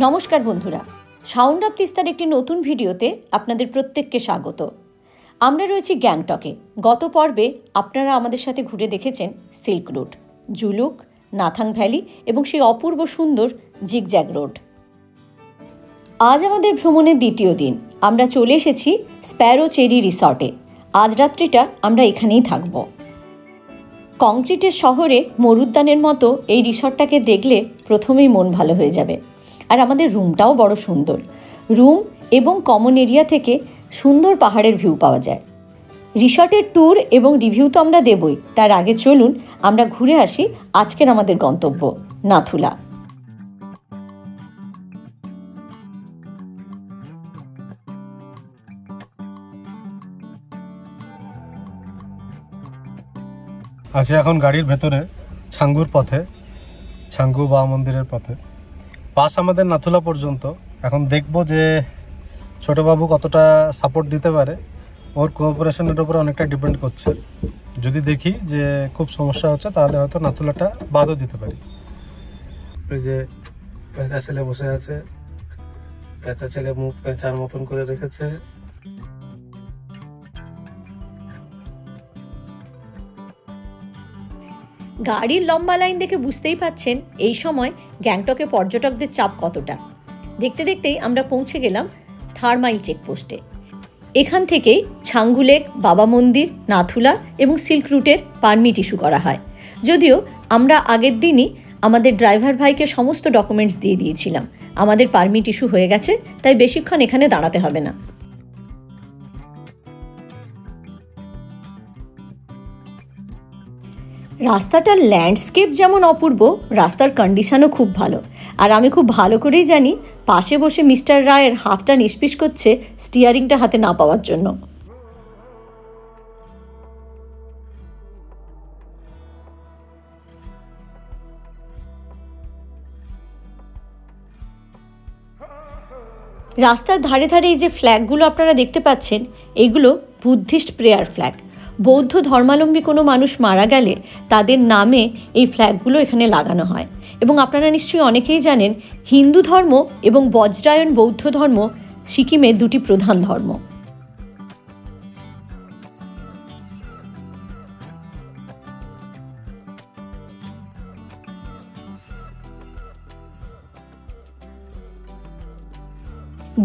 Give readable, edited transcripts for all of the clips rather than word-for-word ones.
নমস্কার বন্ধুরা, sound of তিস্তার একটি নতুন ভিডিওতে আপনাদের প্রত্যেককে স্বাগত। আমরা রয়েছি গ্যাংটকে। গত পর্বে আপনারা আমাদের সাথে ঘুরে দেখেছেন silk route, Zuluk, Nathang valley এবং সেই অপূর্ব সুন্দর জিগজ্যাগ রোড। আজ আমাদের ভ্রমণের দ্বিতীয় দিন। আমরা চলে এসেছি স্প্যারো চেরি রিসর্টে। আজ রাত্রিটা আমরা এখানেই থাকব। কংক্রিটের শহরে মরুদ্যানের মতো এই রিসর্টটাকে দেখলে প্রথমেই মন ভালো হয়ে যাবে। আর আমাদের রুমটাও বড় সুন্দর। রুম এবং কমন এরিয়া থেকে সুন্দর পাহাড়ের ভিউ পাওয়া যায়। রিসর্টের ট্যুর এবং রিভিউ তো আমরা দেবই, তার আগে চলুন আমরা ঘুরে আসি আজকের আমাদের গন্তব্য নাথুলা। আছি এখন গাড়ির ভেতরে ছাঙ্গুর পথে, ছাঙ্গু বা মন্দিরের পথে। পাস আমাদের নাথুলা পর্যন্ত। এখন দেখব যে ছোটবাবু কতটা সাপোর্ট দিতে পারে। ওর কোঅপারেশনের উপরে অনেকটা ডিপেন্ড করছে। যদি দেখি যে খুব সমস্যা হচ্ছে তাহলে হয়তো নাথুলাটা বাদও দিতে পারি। ওই যে পেঁচা ছেলে বসে আছে, পেঁচা ছেলে মুখ পেঁচার মতন করে রেখেছে। গাড়ির লম্বা লাইন দেখে বুঝতেই পাচ্ছেন এই সময় গ্যাংটকে পর্যটকদের চাপ কতটা। দেখতে দেখতেই আমরা পৌঁছে গেলাম থার্মাইল চেকপোস্টে। এখান থেকেই ছাঙ্গু লেক, বাবা মন্দির, নাথুলা এবং সিল্ক রুটের পারমিট ইস্যু করা হয়। যদিও আমরা আগের দিনই আমাদের ড্রাইভার ভাইকে সমস্ত ডকুমেন্টস দিয়ে দিয়েছিলাম। আমাদের পারমিট ইস্যু হয়ে গেছে, তাই বেশিক্ষণ এখানে দাঁড়াতে হবে না। রাস্তাটার ল্যান্ডস্কেপ যেমন অপূর্ব, রাস্তার কন্ডিশনও খুব ভালো। আর আমি খুব ভালো করেই জানি পাশে বসে মিস্টার রায়ের হাতটা নিষ্পিস করছে স্টিয়ারিংটা হাতে না পাওয়ার জন্য। রাস্তার ধারে ধারে এই যে ফ্ল্যাগগুলো আপনারা দেখতে পাচ্ছেন, এগুলো বুদ্ধিস্ট প্রেয়ার ফ্ল্যাগ। বৌদ্ধ ধর্মাবলম্বী কোনো মানুষ মারা গেলে তাদের নামে এই ফ্ল্যাগগুলো এখানে লাগানো হয়। এবং আপনারা নিশ্চয়ই অনেকেই জানেন হিন্দু ধর্ম এবং বজ্রায়ন বৌদ্ধ ধর্ম সিকিমের দুটি প্রধান ধর্ম।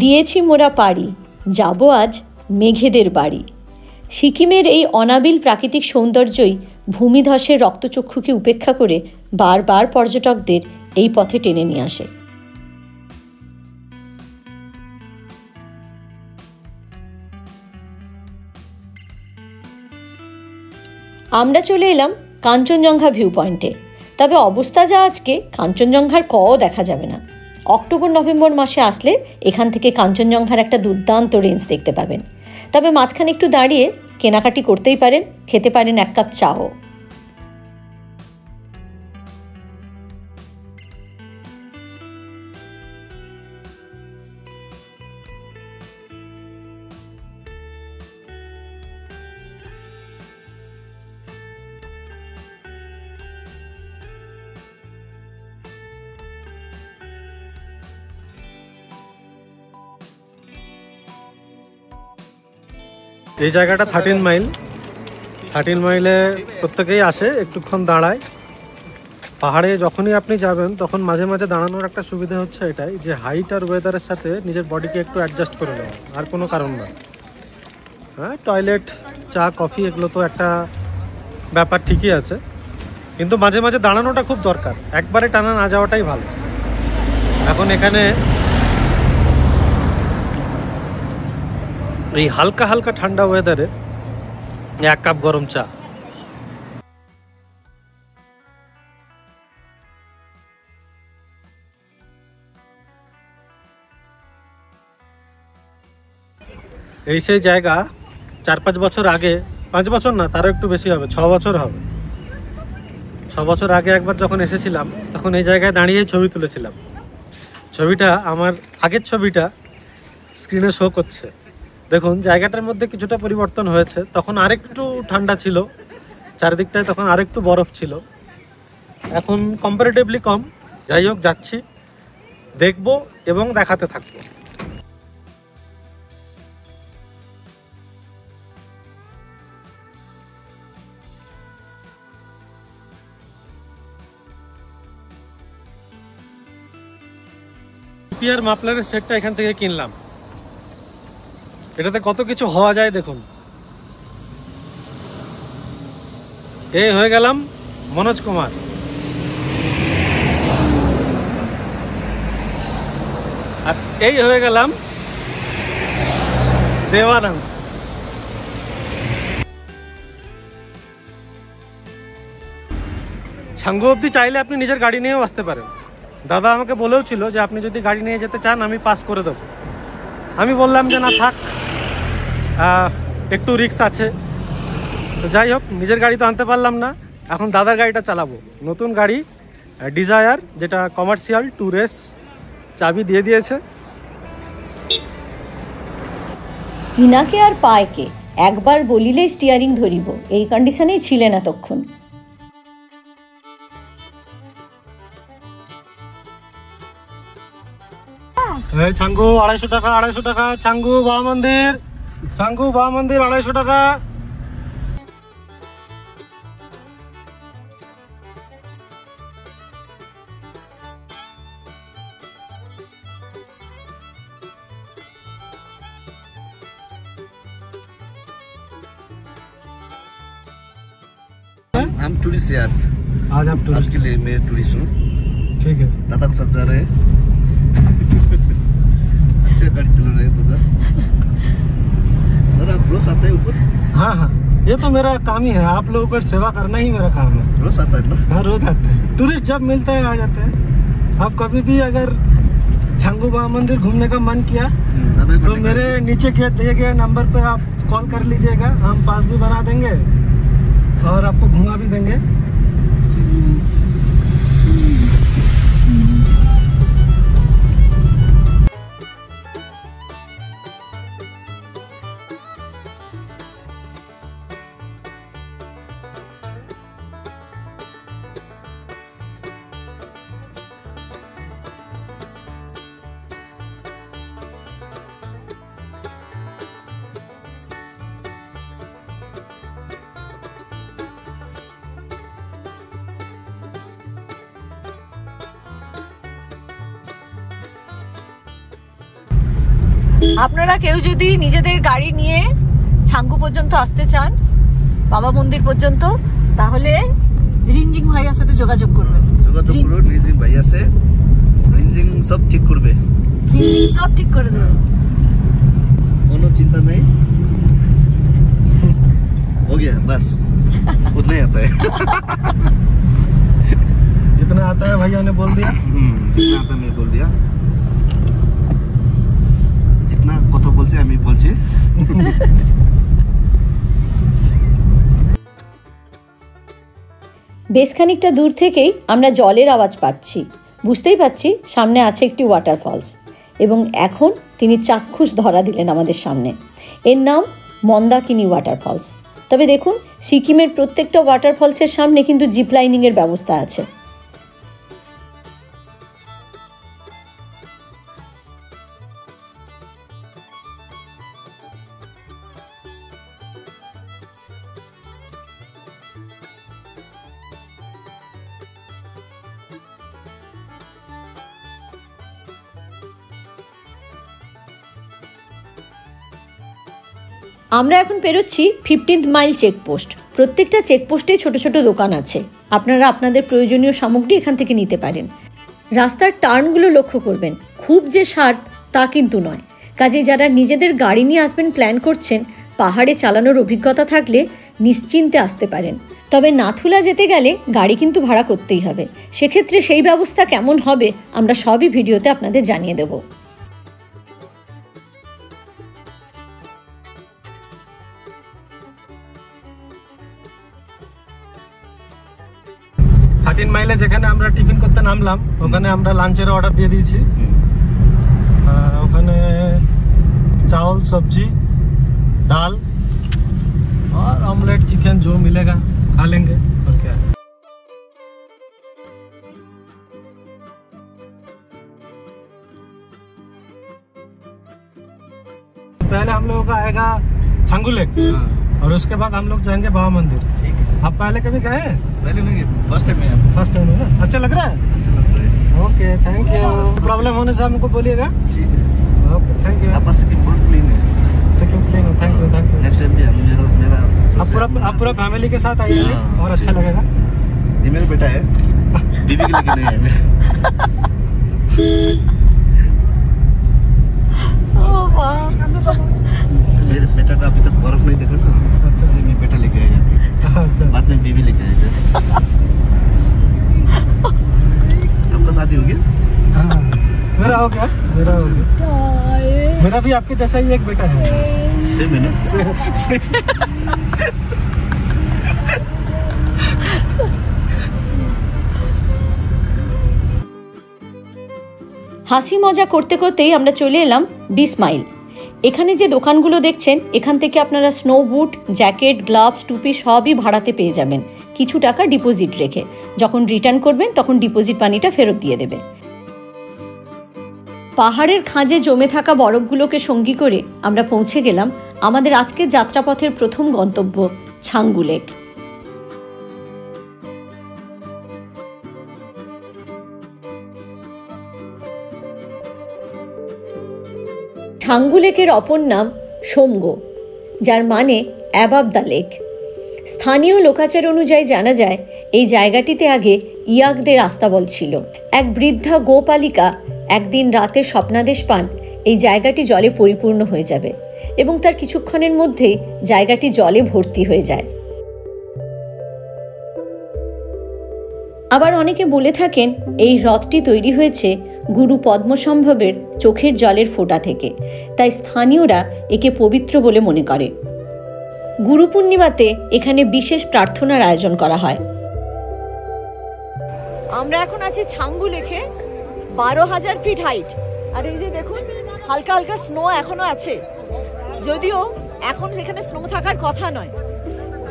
দিয়েছি মোরা পাড়ি, যাব আজ মেঘেদের বাড়ি। সিকিমের এই অনাবিল প্রাকৃতিক সৌন্দর্যই ভূমিধসের রক্তচক্ষুকে উপেক্ষা করে বারবার পর্যটকদের এই পথে টেনে নিয়ে আসে। আমরা চলে এলাম কাঞ্চনজঙ্ঘা ভিউ পয়েন্টে। তবে অবস্থা যা আজকে, কাঞ্চনজঙ্ঘার কও দেখা যাবে না। অক্টোবর নভেম্বর মাসে আসলে এখান থেকে কাঞ্চনজঙ্ঘার একটা দুর্দান্ত রেঞ্জ দেখতে পাবেন। তবে মাঝখানে একটু দাঁড়িয়ে কেনাকাটি করতেই পারেন, খেতে পারেন এক কাপ চাও। এই জায়গাটা 13 মাইল। 13 মাইলে প্রত্যেকেই আসে, একটুক্ষণ দাঁড়ায়। পাহাড়ে যখনই আপনি যাবেন তখন মাঝে মাঝে দাঁড়ানোর একটা সুবিধা হচ্ছে এটাই যে হাইট আর ওয়েদারের সাথে নিজের বডিকে একটু অ্যাডজাস্ট করে নেওয়া, আর কোনো কারণ না। হ্যাঁ, টয়লেট, চা, কফি এগুলো তো একটা ব্যাপার ঠিকই আছে, কিন্তু মাঝে মাঝে দাঁড়ানোটা খুব দরকার। একবারে টানা না যাওয়াটাই ভালো। এখন এখানে এই হালকা হালকা ঠান্ডা ওয়েদারে এক কাপ গরম চা। এই সেই জায়গা 4-5 বছর আগে, 5 বছর না, তারও একটু বেশি হবে, 6 বছর হবে। 6 বছর আগে একবার যখন এসেছিলাম তখন এই জায়গায় দাঁড়িয়ে ছবি তুলেছিলাম। ছবিটা, আমার আগের ছবিটা স্ক্রিনে শো করছে। দেখুন জায়গাটার মধ্যে কিছুটা পরিবর্তন হয়েছে। তখন আরেকটু ঠান্ডা ছিল, চারিদিকটায় তখন আরেকটু বরফ ছিল। এখন কম্পারেটিভলি কম। যাই হোক, যাচ্ছি, দেখবো এবং দেখাতে থাকবো। জিপিআর মাফলারের সেটটা এখান থেকে কিনলাম। এটাতে কত কিছু হওয়া যায় দেখুন। এই হয়ে গেলাম মনোজ কুমার, আর এই হয়ে গেলাম দেওয়ানন্দ। ছাঙ্গু অব্দি চাইলে আপনি নিজের গাড়ি নিয়েও আসতে পারেন। দাদা আমাকে বলেও ছিল যে আপনি যদি গাড়ি নিয়ে যেতে চান আমি পাস করে দেবো। আমি বললাম যে না থাক, একটু রিস্ক আছে। তো যাই হোক, নিজের গাড়ি তো আনতে পারলাম না, এখন দাদার গাড়িটা চালাবো। নতুন গাড়ি ডিজায়ার, যেটা কমার্শিয়াল ট্যুরেস, চাবি দিয়ে দিয়েছে। হিনাকে আর পায়কে একবার বলিলে স্টিয়ারিং ধরিব, এই কন্ডিশনেই ছিলেন এতক্ষণ। ছাঙ্গু 250 টাকা, 250 টাকা। ছাঙ্গু বাবা মন্দির, ছাঙ্গু বাবা মন্দির 250 টাকা। हम टूरिस्ट से आज आप आज टूरिस्ट? के लिए मैं टूरिस्ट हूँ। ठीक है। दादा के साथ जा रहे हैं। अच्छा गाड़ी चला रहे हैं दादा। दादा आप रोज आते हैं ऊपर? हाँ हाँ, ये तो मेरा काम ही है, आप लोगों को सेवा करना ही मेरा काम है। रोज आता है ना? हाँ रोज आते हैं, टूरिस्ट जब मिलते हैं आ जाते हैं। आप कभी भी अगर छंगू बाबा मंदिर घूमने का मन किया दादा तो मेरे नीचे के दिए गए नंबर पे आप कॉल कर लीजिएगा, हम पास भी बना देंगे और आपको घुमा भी देंगे। আপনারা কেউ যদি নিজেদের গাড়ি নিয়ে ছাঙ্গু পর্যন্ত আসতে চান, বাবা মন্দির পর্যন্ত, তাহলে রিঞ্জিং ভাইয়ার সাথে যোগাযোগ করবেন। যোগাযোগ করুন রিঞ্জিং ভাইয়া से। রিঞ্জিং সব ঠিক করবে, রিঞ্জিং সব ঠিক করে দেবে, কোনো চিন্তা नहीं। हो गया बस, उतना ही आता है। जितना आता है भैया ने बोल दिया। जितना आता मैं बोल दिया, जितना কথা বলছি আমি বলছি। বেশ খানিকটা দূর থেকেই আমরা জলের আওয়াজ পাচ্ছি, বুঝতেই পাচ্ছি সামনে আছে একটি ওয়াটারফলস, এবং এখন তিনি চাক্ষুষ ধরা দিলেন আমাদের সামনে। এর নাম মন্দাকিনী ওয়াটারফলস। তবে দেখুন, সিকিমের প্রত্যেকটা ওয়াটারফলসের সামনে কিন্তু জিপ লাইনিংয়ের ব্যবস্থা আছে। আমরা এখন পেরোচ্ছি 15th মাইল চেকপোস্ট। প্রত্যেকটা চেকপোস্টে ছোট ছোট দোকান আছে, আপনারা আপনাদের প্রয়োজনীয় সামগ্রী এখান থেকে নিতে পারেন। রাস্তার টার্নগুলো লক্ষ্য করবেন, খুব যে শার্প তা কিন্তু নয়। কাজেই যারা নিজেদের গাড়ি নিয়ে আসবেন প্ল্যান করছেন, পাহাড়ে চালানোর অভিজ্ঞতা থাকলে নিশ্চিন্তে আসতে পারেন। তবে নাথুলা যেতে গেলে গাড়ি কিন্তু ভাড়া করতেই হবে, সেক্ষেত্রে সেই ব্যবস্থা কেমন হবে আমরা সবই ভিডিওতে আপনাদের জানিয়ে দেব। মাইলে যেখানে আমরা টিফিন করতে নামলাম, ওখানে আমরা লাঞ্চের অর্ডার দিয়ে দিয়েছি। ওখানে चावल सब्जी दाल और ऑमलेट चिकन जो मिलेगा खा लेंगे, और क्या है। पहले हम लोगों का आएगा छांगू लेक और उसके बाद हम लोग जाएंगे बाबा मंदिर। ठीक है। आप पहले कभी गए हैं? पहले नहीं, फर्स्ट टाइम है। फर्स्ट टाइम है ना? अच्छा लग रहा है? अच्छा लग रहा है। Okay, thank you. प्रॉब्लम होने से हमको बोलिएगा। ठीक है। Okay, thank you. आपका सिक्किम बहुत क्लीन है। सिक्किम क्लीन है, thank you thank you. Next time भी मेरा आप पूरा फैमिली के साथ आइएगा हाँ, और अच्छा लगेगा। ये मेरा बेटा है, बीवी के लेके नहीं है मैं। मेरे बेटा का अभी तक बर्फ नहीं देखा ना, इसलिए मैं बेटा लेके आया। अच्छा, बाद में बीवी लेके आएगा। आपका शादी हो गया? हाँ, मेरा हो गया। मेरा भी आपके जैसा ही एक बेटा है। सेम है ना? হাসি মজা করতে করতেই আমরা চলে এলাম 20 মাইল। এখানে যে দোকানগুলো দেখছেন, এখান থেকে আপনারা স্নো বুট, জ্যাকেট, গ্লাভস, টুপি সবই ভাড়াতে পেয়ে যাবেন কিছু টাকা ডিপোজিট রেখে। যখন রিটার্ন করবেন তখন ডিপোজিট মানিটা ফেরত দিয়ে দেবে। পাহাড়ের খাঁজে জমে থাকা বরফগুলোকে সঙ্গী করে আমরা পৌঁছে গেলাম আমাদের আজকের যাত্রাপথের প্রথম গন্তব্য ছাঙ্গু লেক। ছাঙ্গু লেকের অপর নাম সোমগো, যার মানে অ্যাবাব দ্য লেক। স্থানীয় লোকাচার অনুযায়ী জানা যায় এই জায়গাটিতে আগে ইয়াকদের আস্তাবল ছিল। এক বৃদ্ধা গোপালিকা একদিন রাতে স্বপ্নাদেশ পান এই জায়গাটি জলে পরিপূর্ণ হয়ে যাবে এবং তার কিছুক্ষণের মধ্যেই জায়গাটি জলে ভর্তি হয়ে যায়। আবার অনেকে বলে থাকেন এই হ্রদটি তৈরি হয়েছে গুরু পদ্মসম্ভবের চোখের জলের ফোঁটা থেকে, তাই স্থানীয়রা একে পবিত্র বলে মনে করে। গুরু পূর্ণিমাতে এখানে বিশেষ প্রার্থনার আয়োজন করা হয়। আমরা এখন আছি ছাঙ্গু লেকে, 12,000 ফিট হাইট। আর এই যে দেখুন হালকা হালকা স্নো এখনো আছে, যদিও এখন এখানে স্নো থাকার কথা নয়।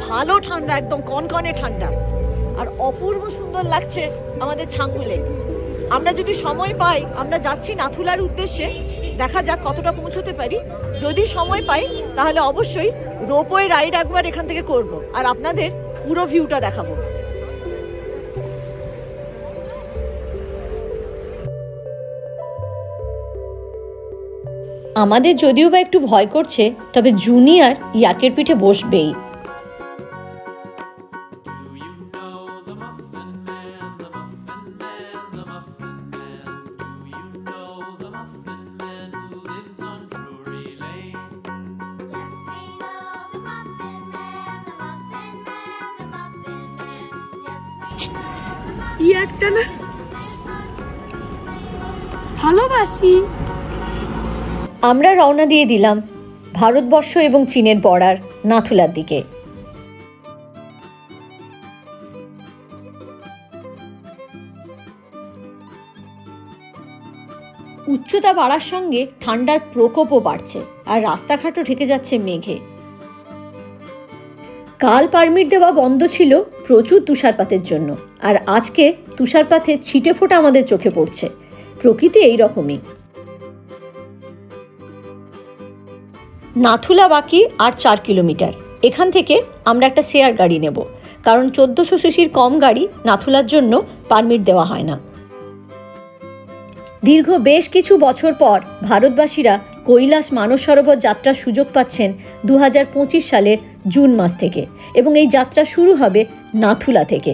ভালো ঠান্ডা, একদম কনকনে ঠান্ডা, আর অপূর্ব সুন্দর লাগছে আমাদের ছাঙ্গু লেক। আমরা যদি সময় পাই আমরা যাচ্ছি নাথুলার উদ্দেশ্যে, দেখা যাক কতটা পৌঁছতে পারি। যদি সময় পাই তাহলে অবশ্যই রোপওয়ে রাইড একবার এখান থেকে করব আর আপনাদের পুরো ভিউটা দেখাবো। আমাদের যদিও বা একটু ভয় করছে, তবে জুনিয়র ইয়াকের পিঠে বসবেই। একটা না ভালোবাসি। আমরা রওনা দিয়ে দিলাম ভারতবর্ষ এবং চীনের বর্ডার নাথুলার দিকে। উচ্চতা বাড়ার সঙ্গে ঠান্ডার প্রকোপও বাড়ছে আর রাস্তাঘাটও ঢেকে যাচ্ছে মেঘে। কাল পারমিট দেওয়া বন্ধ ছিল প্রচুর তুষারপাতের জন্য, আর আজকে তুষারপাতে ছিটে ফোঁটা আমাদের চোখে পড়ছে। প্রকৃতি এই রকমই। নাথুলা বাকি আর 4 কিলোমিটার। এখান থেকে আমরা একটা শেয়ার গাড়ি নেব, কারণ 1400 সিসির কম গাড়ি নাথুলার জন্য পারমিট দেওয়া হয় না। দীর্ঘ বেশ কিছু বছর পর ভারতবাসীরা কৈলাস মানস সরোবর যাত্রার সুযোগ পাচ্ছেন 2025 সালের জুন মাস থেকে, এবং এই যাত্রা শুরু হবে নাথুলা থেকে।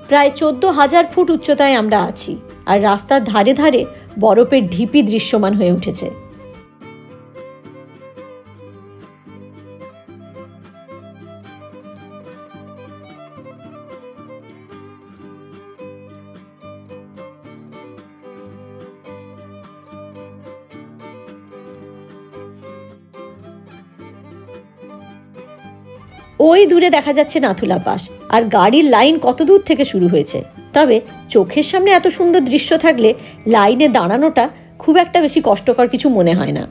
প্রায় 14,000 ফুট উচ্চতায় আমরা আছি, আর রাস্তার ধারে ধারে বরফের ঢিপি দৃশ্যমান হয়ে উঠেছে। ওই দূরে দেখা যাচ্ছে নাথুলা পাস, আর গাড়ির লাইন কত দূর থেকে শুরু হয়েছে। তবে চোখের সামনে এত সুন্দর দৃশ্য থাকলে লাইনে দাঁড়ানোটা খুব একটা বেশি কষ্টকর কিছু মনে হয় না।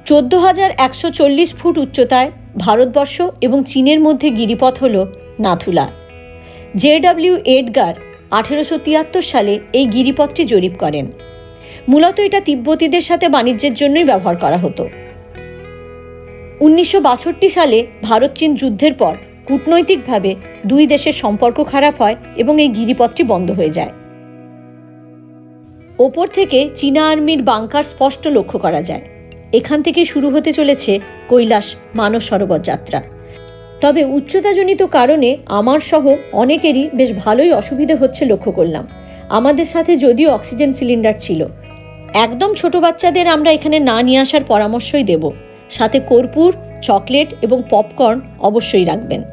14,140 ফুট উচ্চতায় ভারতবর্ষ এবং চীনের মধ্যে গিরিপথ হল নাথুলা। জে.ডব্লিউ. এডগার 1873 সালে এই গিরিপথটি জরিপ করেন। মূলত এটা তিব্বতীদের সাথে বাণিজ্যের জন্যই ব্যবহার করা হতো। 1962 সালে ভারত চীন যুদ্ধের পর কূটনৈতিকভাবে দুই দেশের সম্পর্ক খারাপ হয় এবং এই গিরিপথটি বন্ধ হয়ে যায়। ওপর থেকে চীনা আর্মির বাংকার স্পষ্ট লক্ষ্য করা যায়। এখান থেকে শুরু হতে চলেছে কৈলাস মানস সরোবর যাত্রা। তবে উচ্চতাজনিত কারণে আমার সহ অনেকেরই বেশ ভালোই অসুবিধে হচ্ছে লক্ষ্য করলাম। আমাদের সাথে যদিও অক্সিজেন সিলিন্ডার ছিল। একদম ছোট বাচ্চাদের আমরা এখানে না নিয়ে আসার পরামর্শই দেব। সাথে কর্পূর, চকলেট এবং পপকর্ন অবশ্যই রাখবেন।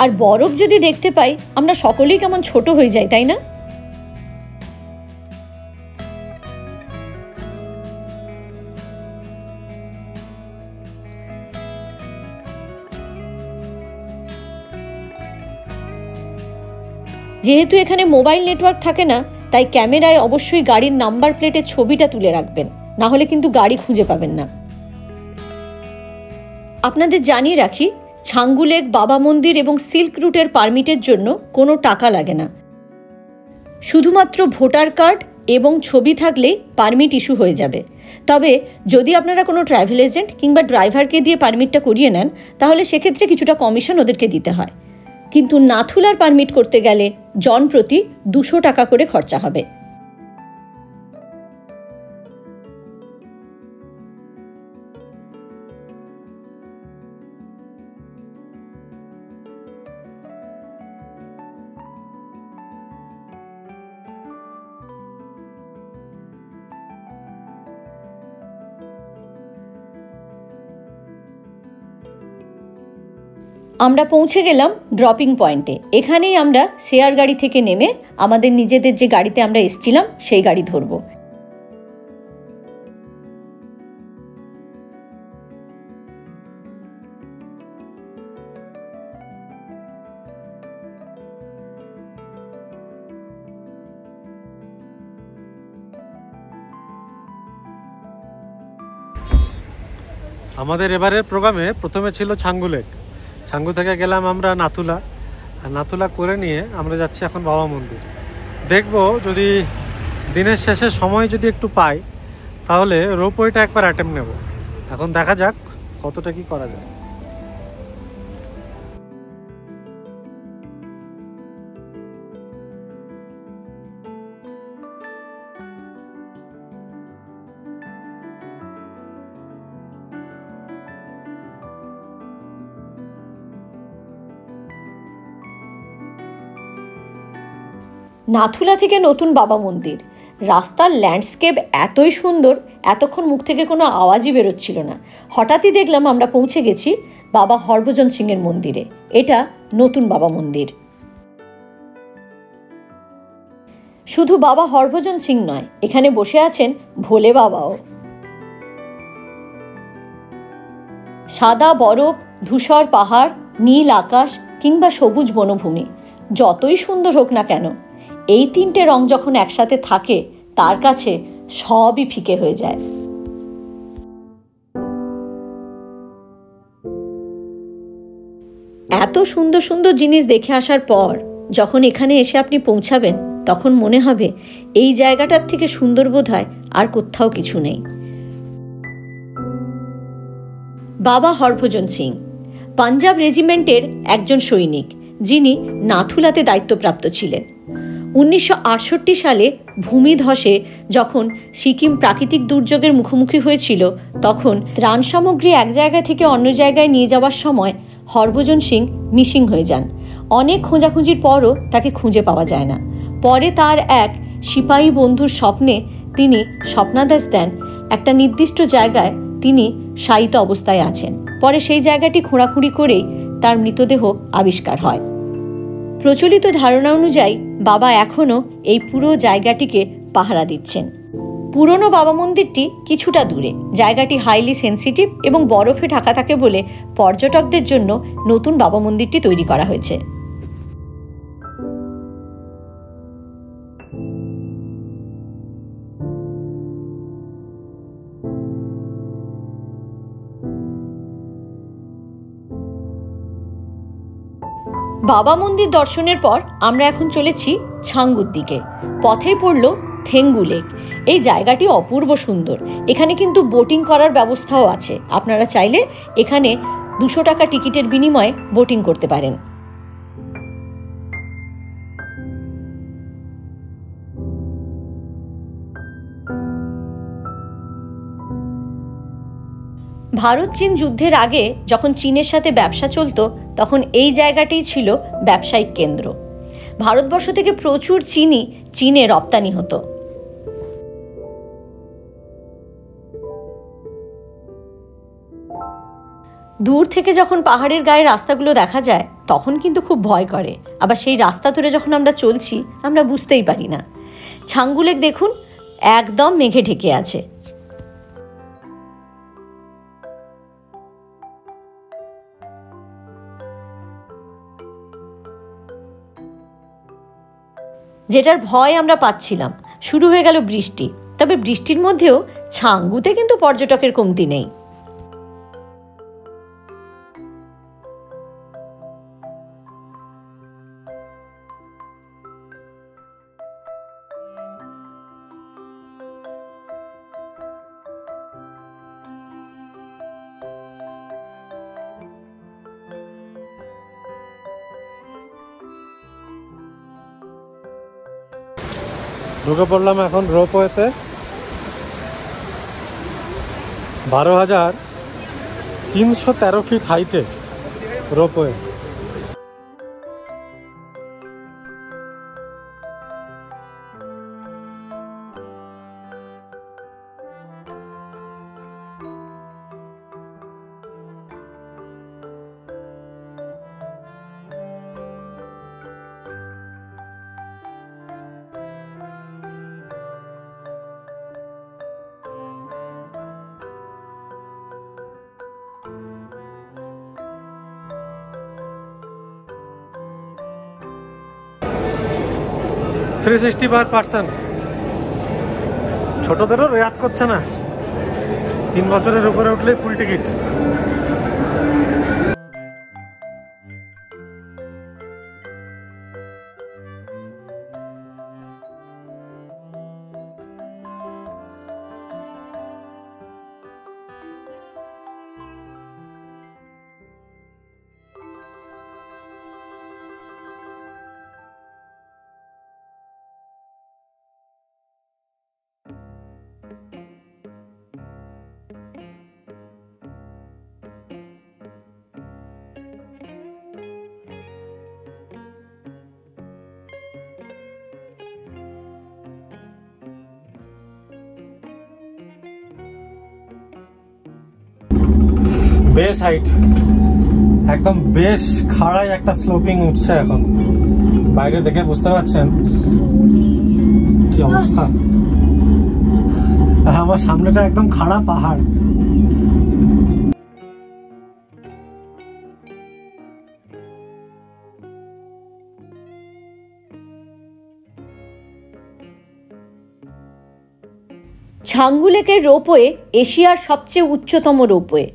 আর বরফ যদি দেখতে পাই আমরা সকলেই কেমন ছোট হয়ে যাই, তাই না? যেহেতু এখানে মোবাইল নেটওয়ার্ক থাকে না, তাই ক্যামেরায় অবশ্যই গাড়ির নাম্বার প্লেটের ছবিটা তুলে রাখবেন, না হলে কিন্তু গাড়ি খুঁজে পাবেন না। আপনাদের জানিয়ে রাখি, ছাঙ্গু লেক, বাবা মন্দির এবং সিল্ক রুটের পারমিটের জন্য কোনো টাকা লাগে না। শুধুমাত্র ভোটার কার্ড এবং ছবি থাকলেই পারমিট ইস্যু হয়ে যাবে। তবে যদি আপনারা কোনো ট্রাভেল এজেন্ট কিংবা ড্রাইভারকে দিয়ে পারমিটটা করিয়ে নেন, তাহলে সেক্ষেত্রে কিছুটা কমিশন ওদেরকে দিতে হয়। কিন্তু নাথুলার পারমিট করতে গেলে জন প্রতি 200 টাকা করে খরচা হবে। আমরা পৌঁছে গেলাম ড্রপিং পয়েন্টে। এখানেই আমরা শেয়ার গাড়ি থেকে নেমে আমাদের নিজেদের যে গাড়িতে আমরা এসেছিলাম সেই গাড়ি ধরব। আমাদের এবারের প্রোগ্রামে প্রথমে ছিল ছাঙ্গু লেক। ছাঙ্গু থেকে গেলাম আমরা নাথুলা, আর নাথুলা করে নিয়ে আমরা যাচ্ছি এখন বাবা মন্দির। দেখব যদি দিনের শেষে সময় যদি একটু পাই তাহলে রোপওয়েটা একবার অ্যাটেম্প নেব। এখন দেখা যাক কতটা কি করা যায়। নাথুলা থেকে নতুন বাবা মন্দির। রাস্তার ল্যান্ডস্কেপ এতই সুন্দর, এতক্ষণ মুখ থেকে কোনো আওয়াজই বেরোচ্ছিল না। হঠাৎই দেখলাম আমরা পৌঁছে গেছি বাবা হরভজন সিংয়ের মন্দিরে। এটা নতুন বাবা মন্দির। শুধু বাবা হরভজন সিং নয়, এখানে বসে আছেন ভোলে বাবাও। সাদা বরফ, ধূসর পাহাড়, নীল আকাশ কিংবা সবুজ বনভূমি, যতই সুন্দর হোক না কেন, এই তিনটে রং যখন একসাথে থাকে তার কাছে সবই ফিকে হয়ে যায়। এত সুন্দর সুন্দর জিনিস দেখে আসার পর যখন এখানে এসে আপনি পৌঁছাবেন, তখন মনে হবে এই জায়গাটার থেকে সুন্দর বোধহয় আর কোথাও কিছু নেই। বাবা হরভজন সিং পাঞ্জাব রেজিমেন্টের একজন সৈনিক, যিনি নাথুলাতে দায়িত্বপ্রাপ্ত ছিলেন। 1968 সালে ভূমিধসে যখন সিকিম প্রাকৃতিক দুর্যোগের মুখোমুখি হয়েছিল, তখন ত্রাণ সামগ্রী এক জায়গা থেকে অন্য জায়গায় নিয়ে যাওয়ার সময় হরভজন সিং মিসিং হয়ে যান। অনেক খোঁজাখুঁজির পরও তাকে খুঁজে পাওয়া যায় না। পরে তার এক সিপাহী বন্ধুর স্বপ্নে তিনি স্বপ্নাদেশ দেন একটা নির্দিষ্ট জায়গায় তিনি শায়িত অবস্থায় আছেন। পরে সেই জায়গাটি খোঁড়াখুঁড়ি করেই তার মৃতদেহ আবিষ্কার হয়। প্রচলিত ধারণা অনুযায়ী বাবা এখনও এই পুরো জায়গাটিকে পাহারা দিচ্ছেন। পুরনো বাবা মন্দিরটি কিছুটা দূরে। জায়গাটি হাইলি সেন্সিটিভ এবং বরফে ঢাকা থাকে বলে পর্যটকদের জন্য নতুন বাবা মন্দিরটি তৈরি করা হয়েছে। বাবা মন্দির দর্শনের পর আমরা এখন চলেছি ছাঙ্গুর দিকে। পথেই পড়ল থেঙ্গু লেক। এই জায়গাটি অপূর্ব সুন্দর। এখানে কিন্তু বোটিং করার ব্যবস্থাও আছে। আপনারা চাইলে এখানে 200 টাকা টিকিটের বিনিময়ে বোটিং করতে পারেন। ভারত চীন যুদ্ধের আগে যখন চীনের সাথে ব্যবসা চলত, তখন এই জায়গাটিই ছিল ব্যবসায়িক কেন্দ্র। ভারতবর্ষ থেকে প্রচুর চিনি চীনে রপ্তানি হতো। দূর থেকে যখন পাহাড়ের গায়ে রাস্তাগুলো দেখা যায় তখন কিন্তু খুব ভয় করে। আবার সেই রাস্তা ধরে যখন আমরা চলছি আমরা বুঝতেই পারি না। ছাঙ্গু লেক দেখুন, একদম মেঘে ঢেকে আছে। যেটার ভয় আমরা পাচ্ছিলাম, শুরু হয়ে গেল বৃষ্টি। তবে বৃষ্টির মধ্যেও ছাঙ্গুতে কিন্তু পর্যটকের কমতি নেই। ঢুকে পড়লাম এখন রোপওয়েতে। 12,313 ফিট হাইটে রোপওয়ে। $360 ছোটদেরও রেয়াত করছে না। 3 বছরের উপরে উঠলেই ফুল টিকিট। বেশ হাইট, একদম বেশ খাড়ায় একটা স্লোপিং উঠছে। এখন বাইরে দেখে বুঝতে পারছেন কি অবস্থা। আমার সামনেটা একদম খাড়া পাহাড়। ছাঙ্গু লেকের রোপওয়ে এশিয়ার সবচেয়ে উচ্চতম রোপওয়ে।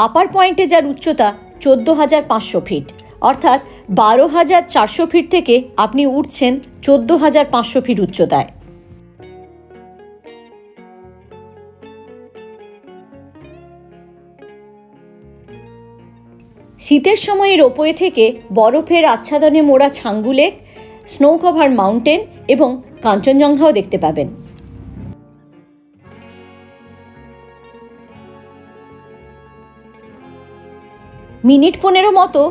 আপার পয়েন্টে যার উচ্চতা 14,500 ফিট, অর্থাৎ 12,400 ফিট থেকে আপনি উঠছেন 14,500 ফিট উচ্চতায়। শীতের সময় রোপওয়ে থেকে বরফের আচ্ছাদনে মোড়া Changu lake, snow cover mountain এবং কাঞ্চনজঙ্ঘাও দেখতে পাবেন। মিনিট 15 মতো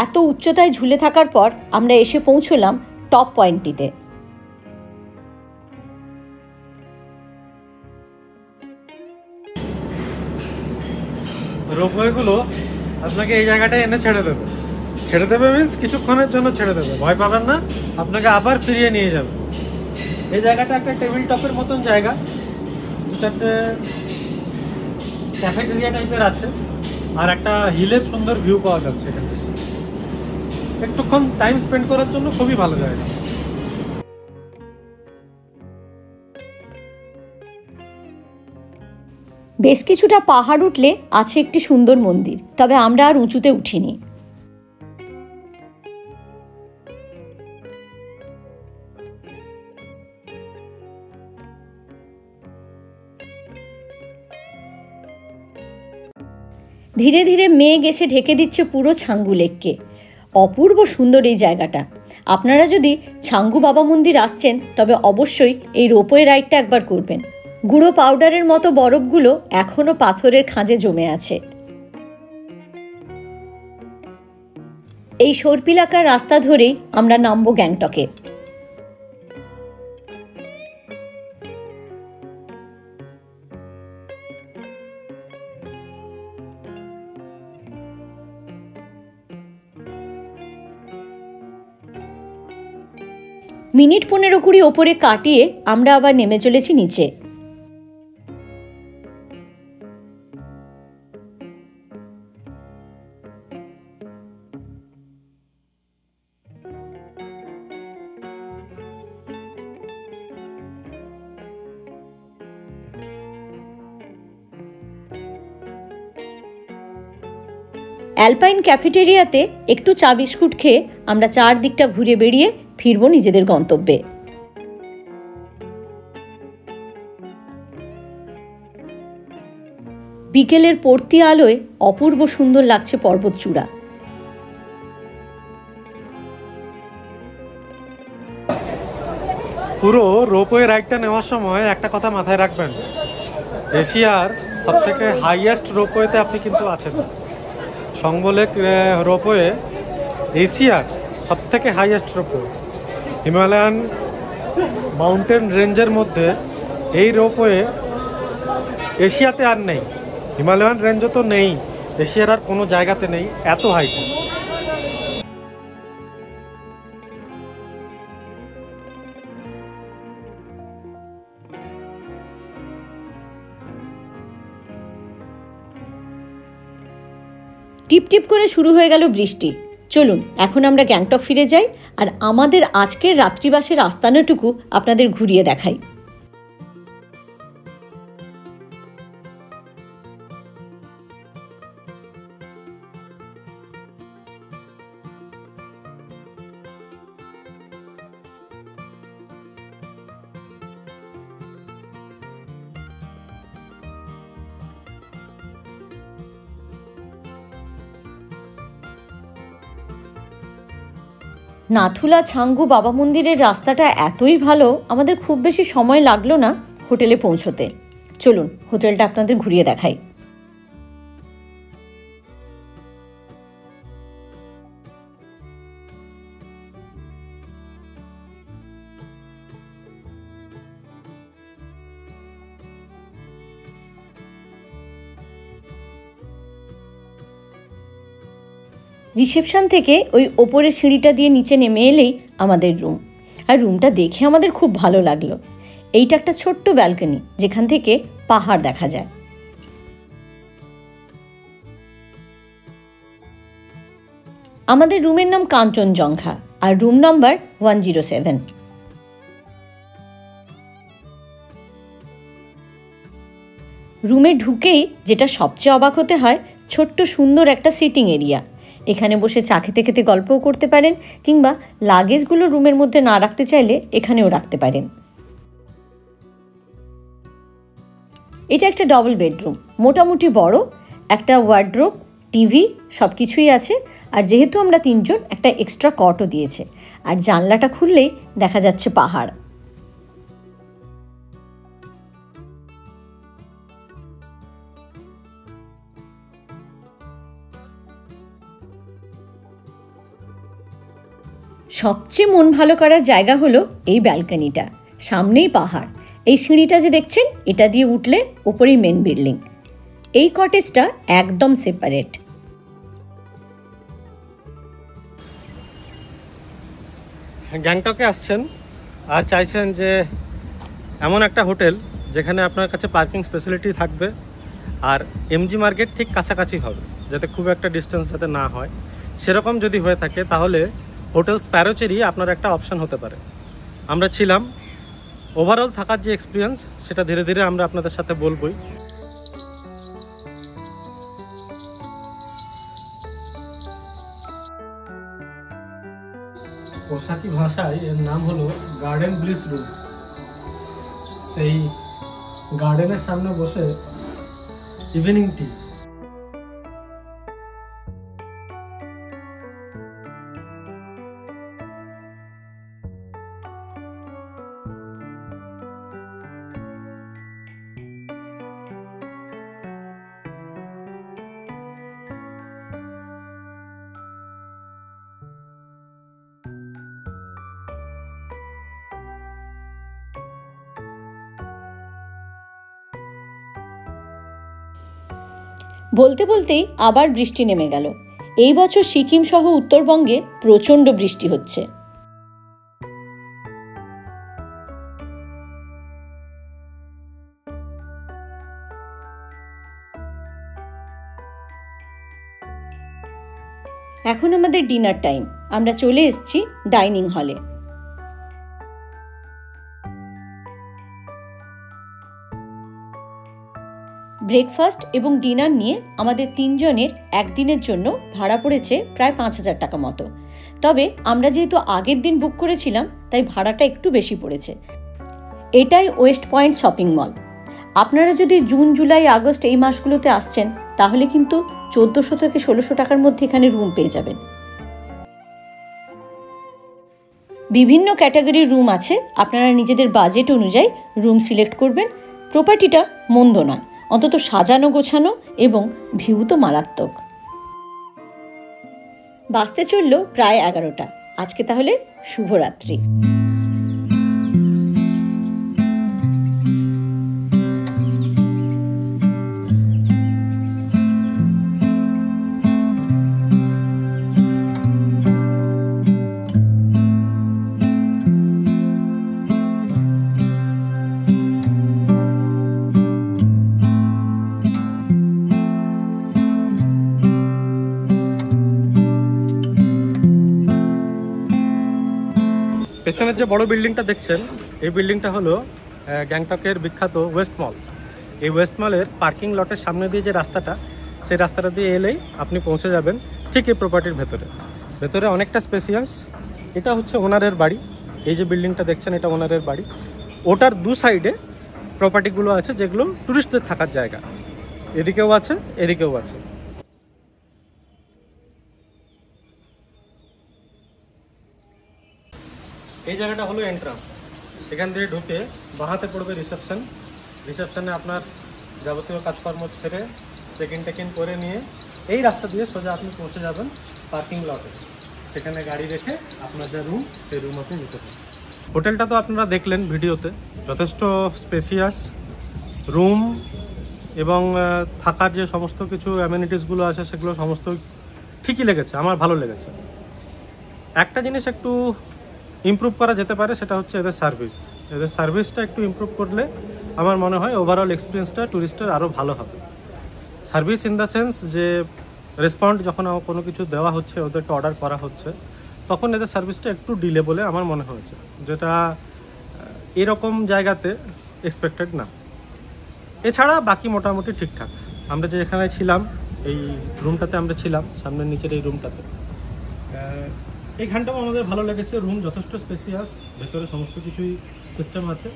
এত উচ্চতায় ঝুলে থাকার পর আমরা এসে পৌঁছলাম টপ পয়েন্টটিতে। রোপওয়েগুলো আপনাকে এই জায়গাটায় এনে ছেড়ে দেবে। ছেড়ে দেবে মিন্স কিছুক্ষণের জন্য ছেড়ে দেবে, ভয় পাবেন না, আপনাকে আবার ফিরিয়ে নিয়ে যাবে। এই জায়গাটা একটা টেবিল টপের মতন জায়গা, 2-4টে ক্যাফেটেরিয়া টাইপের আছে, আর একটা হিলের সুন্দর ভিউ পাওয়া যাচ্ছে এখান থেকে। একটুক্ষণ টাইম স্পেন্ড করার জন্য খুবই ভালো জায়গা। বেশ কিছুটা পাহাড় উঠলে আছে একটি সুন্দর মন্দির, তবে আমরা আর উঁচুতে উঠিনি। ধীরে ধীরে মেঘ এসে ঢেকে দিচ্ছে পুরো ছাঙ্গু লেককে। অপূর্ব সুন্দর এই জায়গাটা। আপনারা যদি ছাঙ্গু বাবা মন্দির আসছেন তবে অবশ্যই এই রোপওয়ে রাইডটা একবার করবেন। গুঁড়ো পাউডারের মতো বরফগুলো এখনো পাথরের খাঁজে জমে আছে। এই সর্পিলাকার রাস্তা ধরেই আমরা নামবো গ্যাংটকে। মিনিট 15-20 ওপরে কাটিয়ে আমরা আবার নেমে চলেছি নিচে। অ্যালপাইন ক্যাফেটেরিয়াতে একটু চা বিস্কুট খেয়ে আমরা চারদিকটা ঘুরে বেড়িয়ে ফিরবো নিজেদের গন্তব্যে। বিকেলের পড়তি আলোয় অপূর্ব সুন্দর লাগছে পর্বতচূড়া। পুরো রোপওয়ে রাইডটা নেওয়ার সময় একটা কথা মাথায় রাখবেন, এশিয়ার সবথেকে হাইয়েস্ট রোপওয়েতে আপনি কিন্তু আছেন। সংবলেক রোপওয়ে এশিয়ার সবথেকে হাইয়েস্ট রোপওয়ে। হিমালয়ান মাউন্টেন রেঞ্জের মধ্যে এই রোপওয়ে এশিয়াতে আর নেই, হিমালয়ান রেঞ্জও তো নেই, এশিয়ার আর কোনো জায়গাতে নেই, এত হাইট। টিপ টিপ করে শুরু হয়ে গেল বৃষ্টি। চলুন এখন আমরা গ্যাংটক ফিরে যাই আর আমাদের আজকের রাত্রিবাসের আস্তানাটুকু আপনাদের ঘুরিয়ে দেখাই। নাথুলা ছাঙ্গু বাবা মন্দিরের রাস্তাটা এতই ভালো, আমাদের খুব বেশি সময় লাগলো না হোটেলে পৌঁছতে। চলুন হোটেলটা আপনাদের ঘুরিয়ে দেখাই। রিসেপশন থেকে ওই ওপরের সিঁড়িটা দিয়ে নিচে নেমে এলেই আমাদের রুম, আর রুমটা দেখে আমাদের খুব ভালো লাগলো। এইটা একটা ছোট্ট ব্যালকনি যেখান থেকে পাহাড় দেখা যায়। আমাদের রুমের নাম কাঞ্চনজঙ্ঘা আর রুম নাম্বার 107। রুমে ঢুকেই যেটা সবচেয়ে অবাক হতে হয়, ছোট্ট সুন্দর একটা সিটিং এরিয়া। এখানে বসে চা খেতে খেতে গল্পও করতে পারেন, কিংবা লাগেজগুলো রুমের মধ্যে না রাখতে চাইলে এখানেও রাখতে পারেন। এটা একটা ডবল বেডরুম, মোটামুটি বড়, একটা ওয়ার্ড্রোব, টিভি সব কিছুই আছে। আর যেহেতু আমরা 3 জন, একটা এক্সট্রা কটও দিয়েছে। আর জানলাটা খুললেই দেখা যাচ্ছে পাহাড়। সবচেয়ে মন ভালো করার জায়গা হলো এই ব্যালকনিটা, সামনেই পাহাড়। এই সিঁড়িটা যে দেখছেন, এটা দিয়ে উঠলে ওপরেই মেন বিল্ডিং। এই কটেজটা একদম সেপারেট। গ্যাংটকে আসছেন আর চাইছেন যে এমন একটা হোটেল যেখানে আপনার কাছে পার্কিং ফেসিলিটি থাকবে আর এমজি মার্কেট ঠিক কাছাকাছি হবে, যাতে খুব একটা ডিস্টেন্স যাতে না হয়, সেরকম যদি হয়ে থাকে তাহলে হোটেল স্প্যারোচেরি আপনার একটা অপশান হতে পারে। আমরা ছিলাম, ওভারঅল থাকার যে এক্সপিরিয়েন্স সেটা ধীরে ধীরে আমরা আপনাদের সাথে বলবই। পোশাকি ভাষায় এর নাম হলো গার্ডেন ব্লিস রুম। সেই গার্ডেনের সামনে বসে ইভিনিং টি। বলতে বলতেই আবার বৃষ্টি নেমে গেল। এই বছর সিকিম সহ উত্তরবঙ্গে প্রচণ্ড বৃষ্টি হচ্ছে। এখন আমাদের ডিনার টাইম। আমরা চলে এসেছি ডাইনিং হলে। ব্রেকফাস্ট এবং ডিনার নিয়ে আমাদের 3 জনের একদিনের জন্য ভাড়া পড়েছে প্রায় 5,000 টাকা মতো। তবে আমরা যেহেতু আগের দিন বুক করেছিলাম তাই ভাড়াটা একটু বেশি পড়েছে। এটাই ওয়েস্ট পয়েন্ট শপিং মল। আপনারা যদি জুন, জুলাই, আগস্ট এই মাসগুলোতে আসছেন তাহলে কিন্তু 1400 থেকে 1600 টাকার মধ্যে এখানে রুম পেয়ে যাবেন। বিভিন্ন ক্যাটাগরির রুম আছে, আপনারা নিজেদের বাজেট অনুযায়ী রুম সিলেক্ট করবেন। প্রপার্টিটা মন্দ নয়, অন্তত সাজানো গোছানো এবং ভিউ তো মারাত্মক। বাজতে চলল প্রায় 11টা। আজকে তাহলে শুভরাত্রি। পেছনের যে বড় বিল্ডিংটা দেখছেন, এই বিল্ডিংটা হলো গ্যাংটকের বিখ্যাত ওয়েস্ট মল। এই ওয়েস্ট মলের পার্কিং লটের সামনে দিয়ে যে রাস্তাটা, সেই রাস্তাটা দিয়ে এলেই আপনি পৌঁছে যাবেন ঠিক এই প্রপার্টির ভেতরে। ভেতরে অনেকটা স্পেসিয়াস। এটা হচ্ছে ওনারের বাড়ি। এই যে বিল্ডিংটা দেখছেন এটা ওনারের বাড়ি। ওটার দু সাইডে প্রপার্টিগুলো আছে যেগুলো টুরিস্টদের থাকার জায়গা। এদিকেও আছে, এদিকেও আছে। এই জায়গাটা হলো এন্ট্রান্স। এখান দিয়ে ঢুকে বাঁহাতে পড়বে রিসেপশন। রিসেপশনে আপনার যাবতীয় কাজকর্ম ছেড়ে চেক ইন করে নিয়ে এই রাস্তা দিয়ে সোজা আপনি পৌঁছে যাবেন পার্কিং লটে। সেখানে গাড়ি রেখে আপনার যা রুম, সেই রুম আপনি নিতে পারেন। হোটেলটা তো আপনারা দেখলেন ভিডিওতে, যথেষ্ট স্পেসিয়াস রুম এবং থাকার যে সমস্ত কিছু অ্যামেনিটিসগুলো আছে সেগুলো সমস্ত ঠিকই লেগেছে, আমার ভালো লেগেছে। একটা জিনিস একটু ইমপ্রুভ করা যেতে পারে, সেটা হচ্ছে এদের সার্ভিস। এদের সার্ভিসটা একটু ইমপ্রুভ করলে আমার মনে হয় ওভারঅল এক্সপিরিয়েন্সটা ট্যুরিস্টের আরও ভালো হবে। সার্ভিস ইন দ্য সেন্স যে রেসপন্ড যখন কোনো কিছু দেওয়া হচ্ছে, ওদেরকে অর্ডার করা হচ্ছে, তখন এদের সার্ভিসটা একটু ডিলে বলে আমার মনে হয়েছে, যেটা এরকম জায়গাতে এক্সপেক্টেড না। এছাড়া বাকি মোটামুটি ঠিকঠাক। আমরা যে এখানে ছিলাম, এই রুমটাতে আমরা ছিলাম, সামনের নিচের এই রুমটাতে, এইখানটাও আমাদের ভালো লেগেছে। রুম যথেষ্ট স্পেসিয়াস, ভেতরে সমস্ত কিছুই সিস্টেম আছে।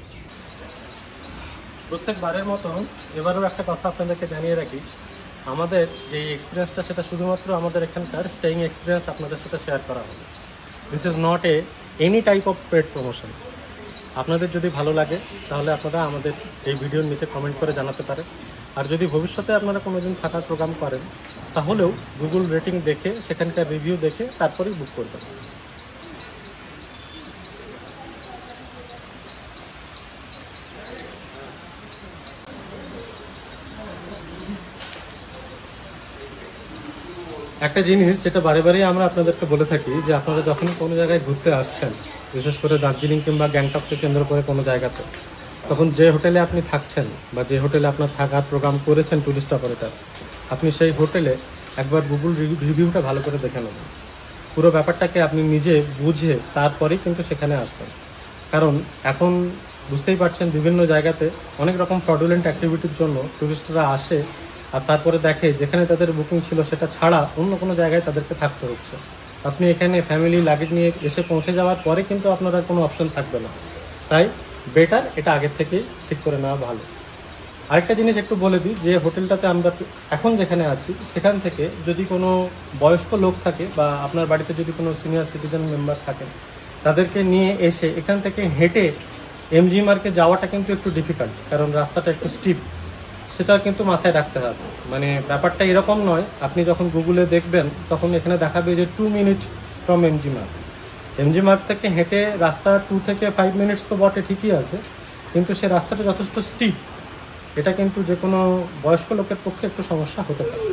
প্রত্যেকবারের মতন এবারেও একটা কথা আপনাদেরকে জানিয়ে রাখি, আমাদের যে এক্সপিরিয়েন্সটা সেটা শুধুমাত্র আমাদের এখানকার স্টেইং এক্সপিরিয়েন্স আপনাদের সাথে শেয়ার করা হবে। This is not any type of paid promotion. আপনাদের যদি ভালো লাগে তাহলে আপনারা আমাদের এই ভিডিওর নিচে কমেন্ট করে জানাতে পারেন। আর যদি ভবিষ্যতে আপনারা কোনো দিন থাকার প্রোগ্রাম করেন তাহলেও গুগল রেটিং দেখে, সেখানকার রিভিউ দেখে তারপরেই বুক করবেন। একটা জিনিস যেটা বারে বারে আমরা আপনাদেরকে বলে থাকি যে আপনারা যখন কোনো জায়গায় ঘুরতে আসছেন, বিশেষ করে দার্জিলিং কিংবা গ্যাংটককে কেন্দ্র করে কোনো জায়গাতে, তখন যে হোটেলে আপনি থাকছেন বা যে হোটেলে আপনার থাকার প্রোগ্রাম করেছেন ট্যুরিস্ট অপারেটর, আপনি সেই হোটেলে একবার গুগল রিভিউটা ভালো করে দেখে নেবেন। পুরো ব্যাপারটাকে আপনি নিজে বুঝে তারপরেই কিন্তু সেখানে আসবেন। কারণ এখন বুঝতেই পারছেন বিভিন্ন জায়গাতে অনেক রকম ফ্রডুলেন্ট অ্যাক্টিভিটির জন্য ট্যুরিস্টরা আসে আর তারপরে দেখে যেখানে তাদের বুকিং ছিল সেটা ছাড়া অন্য কোনো জায়গায় তাদেরকে থাকতে হচ্ছে। আপনি এখানে ফ্যামিলি লাগেজ নিয়ে এসে পৌঁছে যাওয়ার পরে কিন্তু আপনার আর কোনো অপশন থাকবে না। তাই বেটার এটা আগের থেকেই ঠিক করে নেওয়া ভালো। আরেকটা জিনিস একটু বলে দিই, যে হোটেলটাতে আমরা এখন যেখানে আছি সেখান থেকে যদি কোনো বয়স্ক লোক থাকে বা আপনার বাড়িতে যদি কোনো সিনিয়র সিটিজেন মেম্বার থাকেন, তাদেরকে নিয়ে এসে এখান থেকে হেঁটে এমজি মার্কে যাওয়াটা কিন্তু একটু ডিফিকাল্ট, কারণ রাস্তাটা একটু স্টিপ। সেটা কিন্তু মাথায় রাখতে হবে। মানে ব্যাপারটা এরকম নয়, আপনি যখন গুগলে দেখবেন তখন এখানে দেখাবে যে 2 minute from MG mark. MG mark থেকে হেঁটে রাস্তা 2 থেকে 5 মিনিটস তো বটে, ঠিকই আছে, কিন্তু সে রাস্তাটা যথেষ্ট স্টিপ। এটা কিন্তু যে কোনো বয়স্ক লোকের পক্ষে একটু সমস্যা হতে পারে।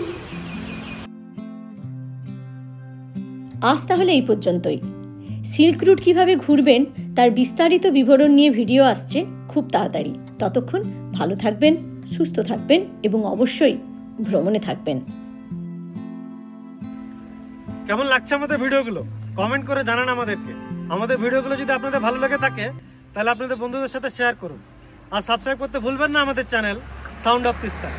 আজ তাহলে এই পর্যন্তই। সিল্ক রুট কীভাবে ঘুরবেন তার বিস্তারিত বিবরণ নিয়ে ভিডিও আসছে খুব তাড়াতাড়ি। ততক্ষণ ভালো থাকবেন, সুস্থ থাকবেন এবং অবশ্যই ভ্রমণে থাকবেন। কেমন লাগছে আমাদের ভিডিওগুলো কমেন্ট করে জানান আমাদেরকে। আমাদের ভিডিওগুলো যদি আপনাদের ভালো লেগে থাকে তাহলে আপনাদের বন্ধুদের সাথে শেয়ার করুন আর সাবস্ক্রাইব করতে ভুলবেন না আমাদের চ্যানেল সাউন্ড অফ তিস্তা।